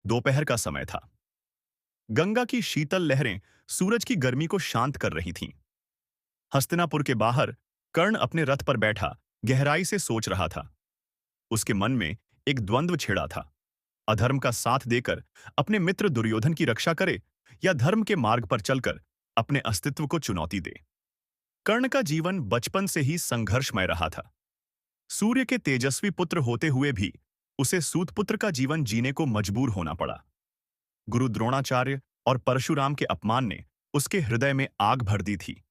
दोपहर का समय था। गंगा की शीतल लहरें सूरज की गर्मी को शांत कर रही थीं। हस्तिनापुर के बाहर कर्ण अपने रथ पर बैठा गहराई से सोच रहा था। उसके मन में एक द्वंद्व छिड़ा था। अधर्म का साथ देकर अपने मित्र दुर्योधन की रक्षा करे या धर्म के मार्ग पर चलकर अपने अस्तित्व को चुनौती दे। कर्ण का जीवन बचपन से ही संघर्षमय रहा था। सूर्य के तेजस्वी पुत्र होते हुए भी उसे सूतपुत्र का जीवन जीने को मजबूर होना पड़ा। गुरु द्रोणाचार्य और परशुराम के अपमान ने उसके हृदय में आग भर दी थी,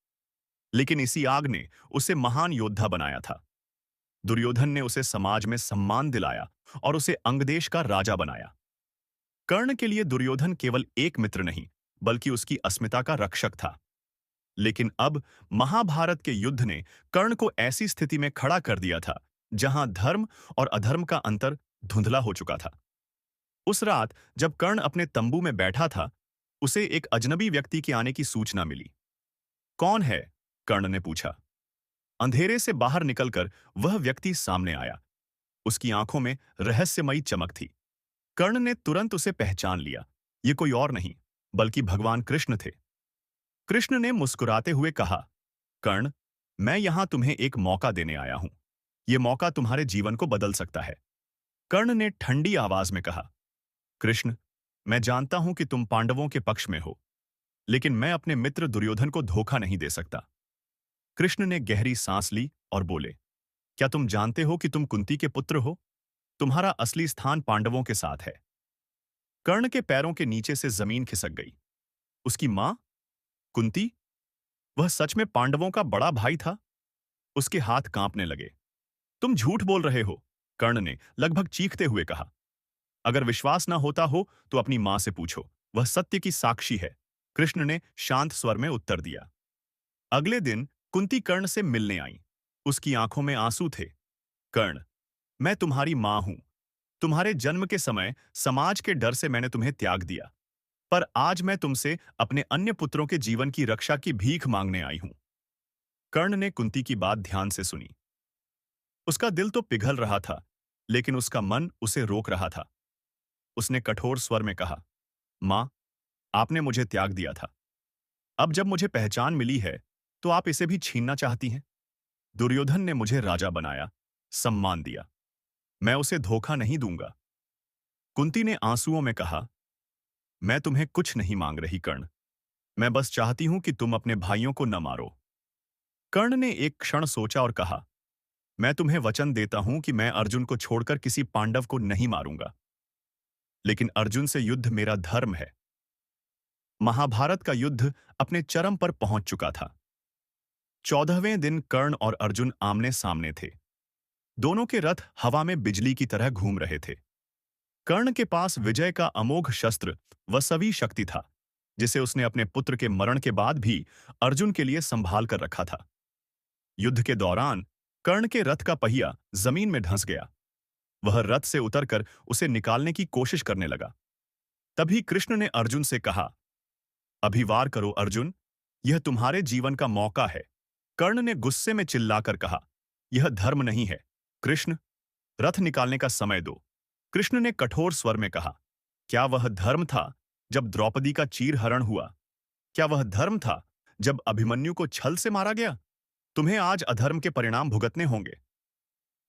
लेकिन इसी आग ने उसे महान योद्धा बनाया था। दुर्योधन ने उसे समाज में सम्मान दिलाया और उसे अंगदेश का राजा बनाया। कर्ण के लिए दुर्योधन केवल एक मित्र नहीं, बल्कि उसकी अस्मिता का रक्षक था। लेकिन अब महाभारत के युद्ध ने कर्ण को ऐसी स्थिति में खड़ा कर दिया था जहां धर्म और अधर्म का अंतर धुंधला हो चुका था। उस रात जब कर्ण अपने तंबू में बैठा था, उसे एक अजनबी व्यक्ति के आने की सूचना मिली। कौन है? कर्ण ने पूछा। अंधेरे से बाहर निकलकर वह व्यक्ति सामने आया। उसकी आंखों में रहस्यमयी चमक थी। कर्ण ने तुरंत उसे पहचान लिया। ये कोई और नहीं, बल्कि भगवान कृष्ण थे। कृष्ण ने मुस्कुराते हुए कहा, कर्ण, मैं यहां तुम्हें एक मौका देने आया हूं। यह मौका तुम्हारे जीवन को बदल सकता है। कर्ण ने ठंडी आवाज में कहा, कृष्ण, मैं जानता हूं कि तुम पांडवों के पक्ष में हो, लेकिन मैं अपने मित्र दुर्योधन को धोखा नहीं दे सकता। कृष्ण ने गहरी सांस ली और बोले, क्या तुम जानते हो कि तुम कुंती के पुत्र हो? तुम्हारा असली स्थान पांडवों के साथ है। कर्ण के पैरों के नीचे से जमीन खिसक गई। उसकी मां कुंती, वह सच में पांडवों का बड़ा भाई था? उसके हाथ कांपने लगे। तुम झूठ बोल रहे हो, कर्ण ने लगभग चीखते हुए कहा। अगर विश्वास ना होता हो तो अपनी मां से पूछो, वह सत्य की साक्षी है। कृष्ण ने शांत स्वर में उत्तर दिया। अगले दिन कुंती कर्ण से मिलने आई। उसकी आंखों में आंसू थे। कर्ण, मैं तुम्हारी मां हूं। तुम्हारे जन्म के समय समाज के डर से मैंने तुम्हें त्याग दिया, पर आज मैं तुमसे अपने अन्य पुत्रों के जीवन की रक्षा की भीख मांगने आई हूं। कर्ण ने कुंती की बात ध्यान से सुनी। उसका दिल तो पिघल रहा था, लेकिन उसका मन उसे रोक रहा था। उसने कठोर स्वर में कहा, मां, आपने मुझे त्याग दिया था। अब जब मुझे पहचान मिली है, तो आप इसे भी छीनना चाहती हैं। दुर्योधन ने मुझे राजा बनाया, सम्मान दिया। मैं उसे धोखा नहीं दूंगा। कुंती ने आंसुओं में कहा, मैं तुम्हें कुछ नहीं मांग रही कर्ण। मैं बस चाहती हूं कि तुम अपने भाइयों को न मारो। कर्ण ने एक क्षण सोचा और कहा, मैं तुम्हें वचन देता हूं कि मैं अर्जुन को छोड़कर किसी पांडव को नहीं मारूंगा। लेकिन अर्जुन से युद्ध मेरा धर्म है। महाभारत का युद्ध अपने चरम पर पहुंच चुका था। 14वें दिन कर्ण और अर्जुन आमने सामने थे। दोनों के रथ हवा में बिजली की तरह घूम रहे थे। कर्ण के पास विजय का अमोघ शस्त्र वसवी शक्ति था, जिसे उसने अपने पुत्र के मरण के बाद भी अर्जुन के लिए संभाल कर रखा था। युद्ध के दौरान कर्ण के रथ का पहिया जमीन में धंस गया। वह रथ से उतरकर उसे निकालने की कोशिश करने लगा। तभी कृष्ण ने अर्जुन से कहा, अभी वार करो अर्जुन, यह तुम्हारे जीवन का मौका है। कर्ण ने गुस्से में चिल्लाकर कहा, यह धर्म नहीं है। कृष्ण, रथ निकालने का समय दो। कृष्ण ने कठोर स्वर में कहा, क्या वह धर्म था जब द्रौपदी का चीरहरण हुआ? क्या वह धर्म था जब अभिमन्यु को छल से मारा गया? तुम्हें आज अधर्म के परिणाम भुगतने होंगे।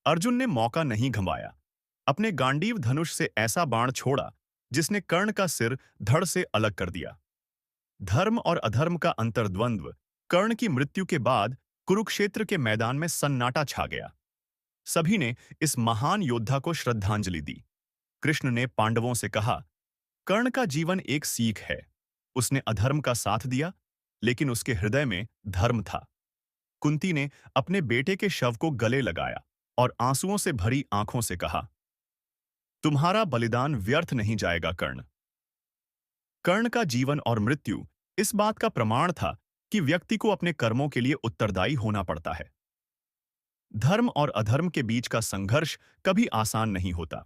अर्जुन ने मौका नहीं गंवाया। अपने गांडीव धनुष से ऐसा बाण छोड़ा जिसने कर्ण का सिर धड़ से अलग कर दिया। धर्म और अधर्म का अंतर्द्वंद्व कर्ण की मृत्यु के बाद कुरुक्षेत्र के मैदान में सन्नाटा छा गया। सभी ने इस महान योद्धा को श्रद्धांजलि दी। कृष्ण ने पांडवों से कहा, कर्ण का जीवन एक सीख है। उसने अधर्म का साथ दिया, लेकिन उसके हृदय में धर्म था। कुंती ने अपने बेटे के शव को गले लगाया और आंसुओं से भरी आंखों से कहा, तुम्हारा बलिदान व्यर्थ नहीं जाएगा कर्ण। कर्ण का जीवन और मृत्यु इस बात का प्रमाण था कि व्यक्ति को अपने कर्मों के लिए उत्तरदायी होना पड़ता है। धर्म और अधर्म के बीच का संघर्ष कभी आसान नहीं होता।